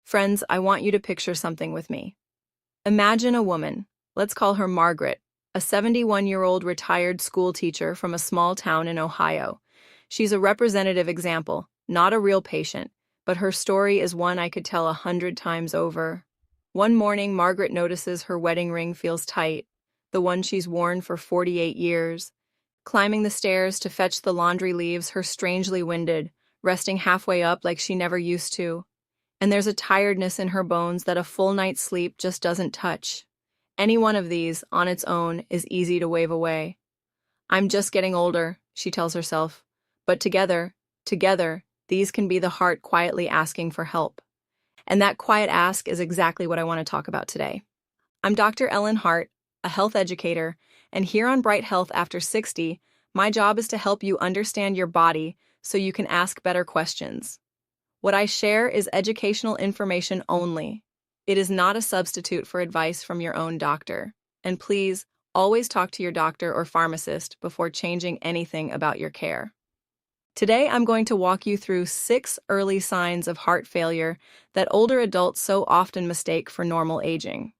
Friends, I want you to picture something with me. Imagine a woman, let's call her Margaret, a 71-year-old retired school teacher from a small town in Ohio. She's a representative example, not a real patient, but her story is one I could tell 100 times over. One morning, Margaret notices her wedding ring feels tight, the one she's worn for 48 years. Climbing the stairs to fetch the laundry leaves her strangely winded, resting halfway up like she never used to. And there's a tiredness in her bones that a full night's sleep just doesn't touch. Any one of these, on its own, is easy to wave away. I'm just getting older, she tells herself. But together, these can be the heart quietly asking for help. And that quiet ask is exactly what I want to talk about today. I'm Dr. Ellen Hart, a health educator, and here on Bright Health After 60, my job is to help you understand your body so you can ask better questions. What I share is educational information only. It is not a substitute for advice from your own doctor. And please, always talk to your doctor or pharmacist before changing anything about your care. Today, I'm going to walk you through 6 early signs of heart failure that older adults so often mistake for normal aging.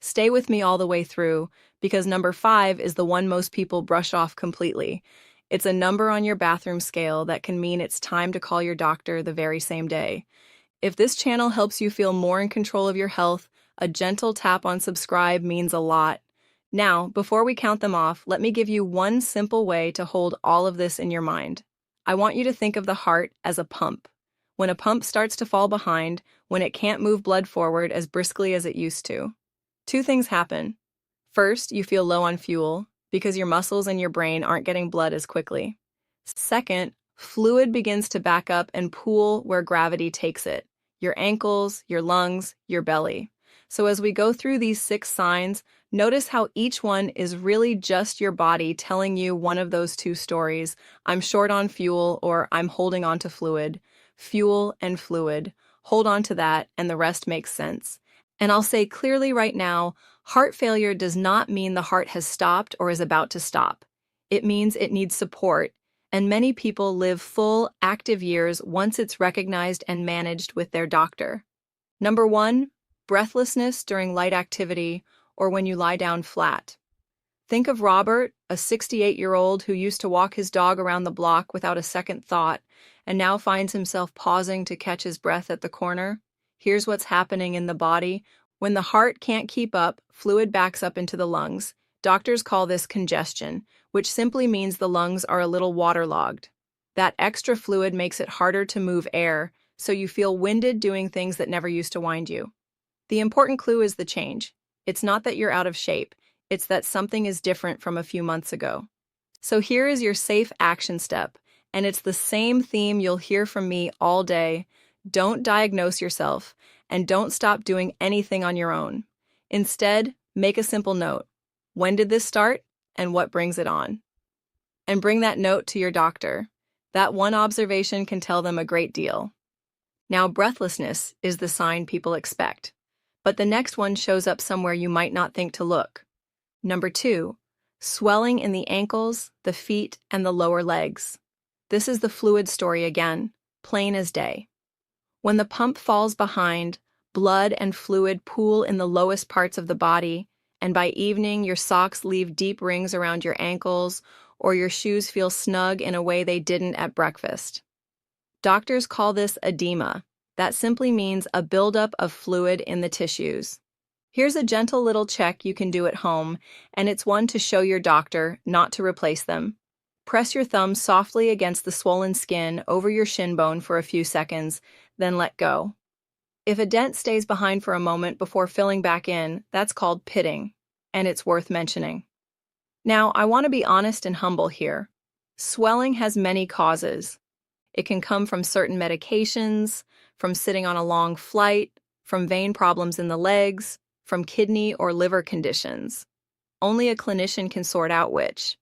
Stay with me all the way through, because number 5 is the one most people brush off completely. It's a number on your bathroom scale that can mean it's time to call your doctor the very same day. If this channel helps you feel more in control of your health, a gentle tap on subscribe means a lot. Now, before we count them off, let me give you one simple way to hold all of this in your mind. I want you to think of the heart as a pump. When a pump starts to fall behind, when it can't move blood forward as briskly as it used to, 2 things happen. First, you feel low on fuel because your muscles and your brain aren't getting blood as quickly. Second, fluid begins to back up and pool where gravity takes it, your ankles, your lungs, your belly. So as we go through these 6 signs, notice how each one is really just your body telling you one of those 2 stories. I'm short on fuel or I'm holding on to fluid. Fuel and fluid. Hold on to that and the rest makes sense. And I'll say clearly right now, heart failure does not mean the heart has stopped or is about to stop. It means it needs support, and many people live full, active years once it's recognized and managed with their doctor. Number 1, breathlessness during light activity or when you lie down flat. Think of Robert, a 68-year-old who used to walk his dog around the block without a second thought and now finds himself pausing to catch his breath at the corner. Here's what's happening in the body. When the heart can't keep up, fluid backs up into the lungs. Doctors call this congestion, which simply means the lungs are a little waterlogged. That extra fluid makes it harder to move air, so you feel winded doing things that never used to wind you. The important clue is the change. It's not that you're out of shape, it's that something is different from a few months ago. So here is your safe action step, and it's the same theme you'll hear from me all day. Don't diagnose yourself, and don't stop doing anything on your own. Instead, make a simple note. When did this start, and what brings it on? And bring that note to your doctor. That one observation can tell them a great deal. Now, breathlessness is the sign people expect, but the next one shows up somewhere you might not think to look. Number 2, swelling in the ankles, the feet, and the lower legs. This is the fluid story again, plain as day. When the pump falls behind, blood and fluid pool in the lowest parts of the body, and by evening your socks leave deep rings around your ankles, or your shoes feel snug in a way they didn't at breakfast. Doctors call this edema. That simply means a buildup of fluid in the tissues. Here's a gentle little check you can do at home, and it's one to show your doctor, not to replace them. Press your thumb softly against the swollen skin over your shin bone for a few seconds, then let go. If a dent stays behind for a moment before filling back in, that's called pitting, and it's worth mentioning. Now, I want to be honest and humble here. Swelling has many causes. It can come from certain medications, from sitting on a long flight, from vein problems in the legs, from kidney or liver conditions. Only a clinician can sort out which.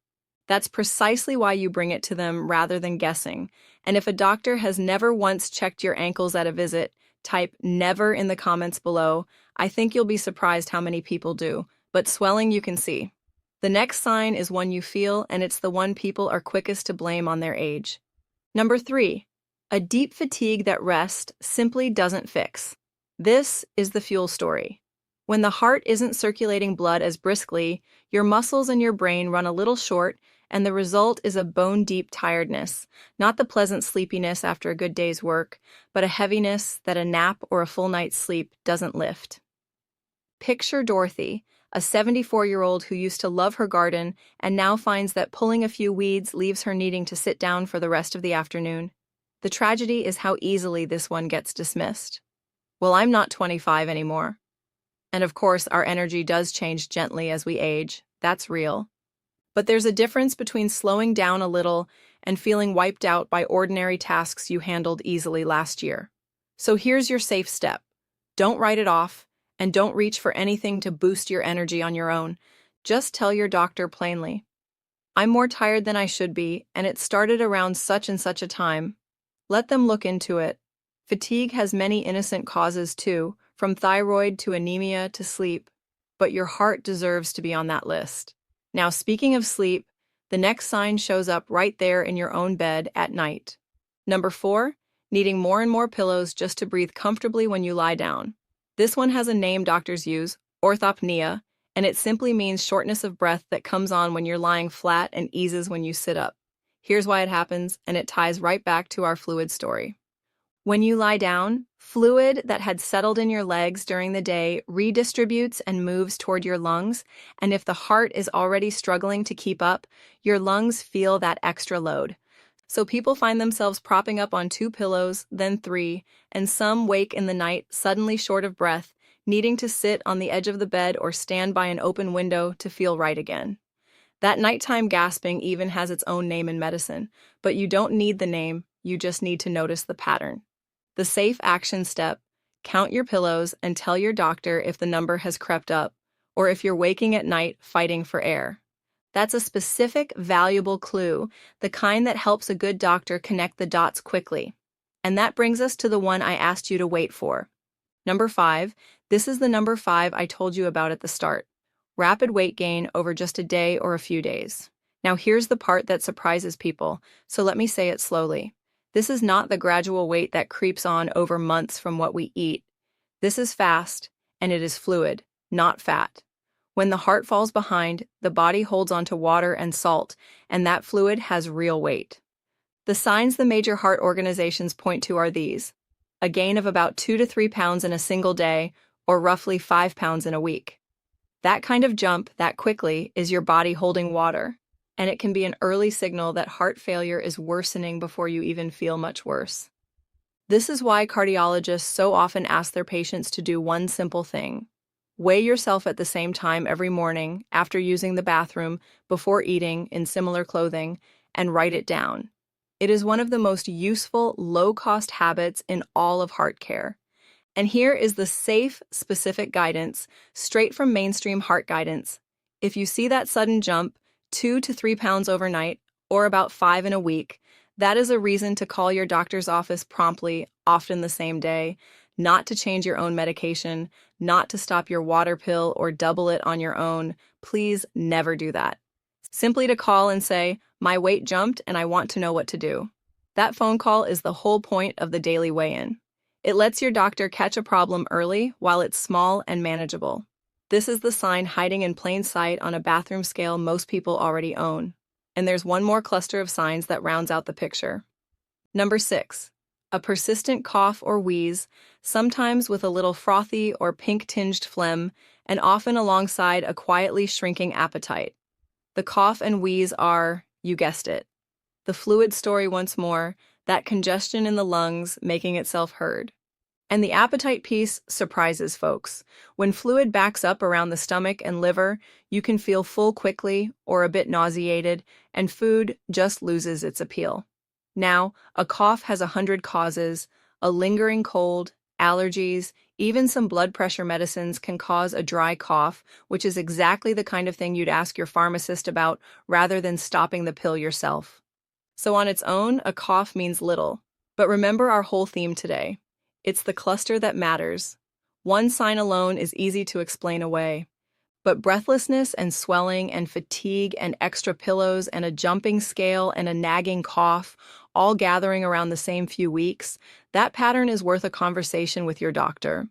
That's precisely why you bring it to them rather than guessing. And if a doctor has never once checked your ankles at a visit, type never in the comments below. I think you'll be surprised how many people do. But swelling you can see. The next sign is one you feel, and it's the one people are quickest to blame on their age. Number 3, a deep fatigue that rest simply doesn't fix. This is the fuel story. When the heart isn't circulating blood as briskly, your muscles and your brain run a little short, and the result is a bone-deep tiredness, not the pleasant sleepiness after a good day's work, but a heaviness that a nap or a full night's sleep doesn't lift. Picture Dorothy, a 74-year-old who used to love her garden and now finds that pulling a few weeds leaves her needing to sit down for the rest of the afternoon. The tragedy is how easily this one gets dismissed. Well, I'm not 25 anymore. And of course, our energy does change gently as we age. That's real. But there's a difference between slowing down a little and feeling wiped out by ordinary tasks you handled easily last year. So here's your safe step. Don't write it off, and don't reach for anything to boost your energy on your own. Just tell your doctor plainly, "I'm more tired than I should be, and it started around such and such a time." Let them look into it. Fatigue has many innocent causes too, from thyroid to anemia to sleep, but your heart deserves to be on that list. Now, speaking of sleep, the next sign shows up right there in your own bed at night. Number 4, needing more and more pillows just to breathe comfortably when you lie down. This one has a name doctors use, orthopnea, and it simply means shortness of breath that comes on when you're lying flat and eases when you sit up. Here's why it happens, and it ties right back to our fluid story. When you lie down, fluid that had settled in your legs during the day redistributes and moves toward your lungs, and if the heart is already struggling to keep up, your lungs feel that extra load. So people find themselves propping up on 2 pillows, then 3, and some wake in the night suddenly short of breath, needing to sit on the edge of the bed or stand by an open window to feel right again. That nighttime gasping even has its own name in medicine, but you don't need the name, you just need to notice the pattern. The safe action step: count your pillows and tell your doctor if the number has crept up, or if you're waking at night fighting for air. That's a specific, valuable clue, the kind that helps a good doctor connect the dots quickly. And that brings us to the one I asked you to wait for. Number 5, this is the number 5 I told you about at the start. Rapid weight gain over just a day or a few days. Now here's the part that surprises people, so let me say it slowly. This is not the gradual weight that creeps on over months from what we eat. This is fast, and it is fluid, not fat. When the heart falls behind, the body holds onto water and salt, and that fluid has real weight. The signs the major heart organizations point to are these: a gain of about 2 to 3 pounds in a single day, or roughly 5 pounds in a week. That kind of jump that quickly is your body holding water, and it can be an early signal that heart failure is worsening before you even feel much worse. This is why cardiologists so often ask their patients to do one simple thing: weigh yourself at the same time every morning, after using the bathroom, before eating, in similar clothing, and write it down. It is one of the most useful, low-cost habits in all of heart care. And here is the safe, specific guidance, straight from mainstream heart guidance. If you see that sudden jump, 2 to 3 pounds overnight, or about 5 in a week, that is a reason to call your doctor's office promptly, often the same day, not to change your own medication, not to stop your water pill or double it on your own. Please never do that. Simply to call and say, "My weight jumped and I want to know what to do." That phone call is the whole point of the daily weigh-in. It lets your doctor catch a problem early while it's small and manageable. This is the sign hiding in plain sight on a bathroom scale most people already own. And there's one more cluster of signs that rounds out the picture. Number 6, a persistent cough or wheeze, sometimes with a little frothy or pink-tinged phlegm, and often alongside a quietly shrinking appetite. The cough and wheeze are, you guessed it, the fluid story once more, that congestion in the lungs making itself heard. And the appetite piece surprises folks. When fluid backs up around the stomach and liver, you can feel full quickly or a bit nauseated, and food just loses its appeal. Now, a cough has 100 causes. A lingering cold, allergies, even some blood pressure medicines can cause a dry cough, which is exactly the kind of thing you'd ask your pharmacist about rather than stopping the pill yourself. So on its own, a cough means little. But remember our whole theme today. It's the cluster that matters. One sign alone is easy to explain away. But breathlessness and swelling and fatigue and extra pillows and a jumping scale and a nagging cough, all gathering around the same few weeks, that pattern is worth a conversation with your doctor.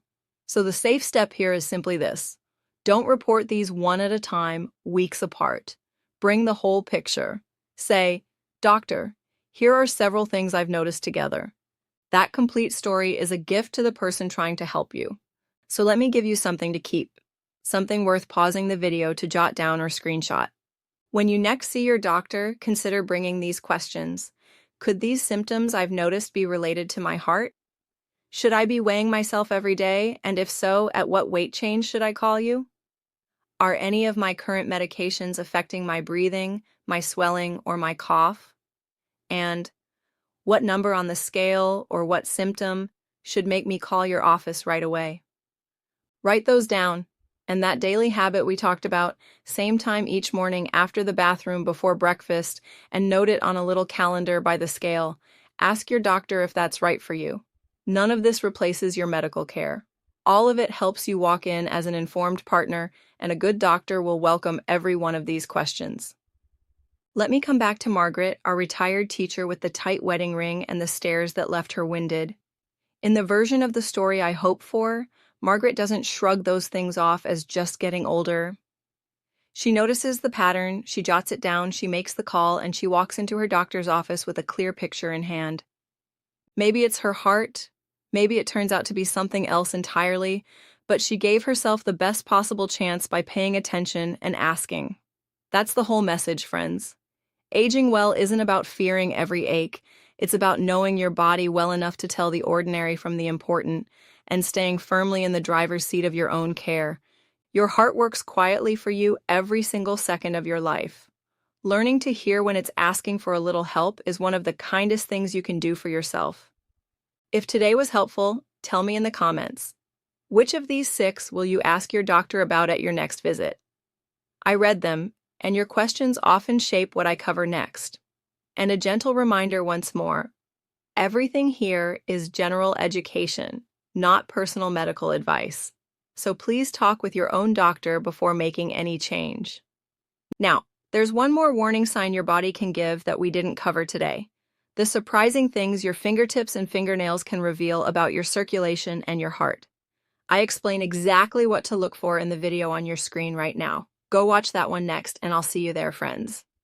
So the safe step here is simply this. Don't report these one at a time, weeks apart. Bring the whole picture. Say, "Doctor, here are several things I've noticed together." That complete story is a gift to the person trying to help you. So let me give you something to keep, something worth pausing the video to jot down or screenshot. When you next see your doctor, consider bringing these questions. Could these symptoms I've noticed be related to my heart? Should I be weighing myself every day? And if so, at what weight change should I call you? Are any of my current medications affecting my breathing, my swelling, or my cough? And what number on the scale or what symptom should make me call your office right away? Write those down. And that daily habit we talked about, same time each morning after the bathroom before breakfast, and note it on a little calendar by the scale. Ask your doctor if that's right for you. None of this replaces your medical care. All of it helps you walk in as an informed partner, and a good doctor will welcome every one of these questions. Let me come back to Margaret, our retired teacher with the tight wedding ring and the stares that left her winded. In the version of the story I hope for, Margaret doesn't shrug those things off as just getting older. She notices the pattern, she jots it down, she makes the call, and she walks into her doctor's office with a clear picture in hand. Maybe it's her heart, maybe it turns out to be something else entirely, but she gave herself the best possible chance by paying attention and asking. That's the whole message, friends. Aging well isn't about fearing every ache. It's about knowing your body well enough to tell the ordinary from the important and staying firmly in the driver's seat of your own care. Your heart works quietly for you every single second of your life. Learning to hear when it's asking for a little help is one of the kindest things you can do for yourself. If today was helpful, tell me in the comments. Which of these 6 will you ask your doctor about at your next visit? I read them, and your questions often shape what I cover next. And a gentle reminder once more, everything here is general education, not personal medical advice. So please talk with your own doctor before making any change. Now, there's one more warning sign your body can give that we didn't cover today. The surprising things your fingertips and fingernails can reveal about your circulation and your heart. I explain exactly what to look for in the video on your screen right now. Go watch that one next, and I'll see you there, friends.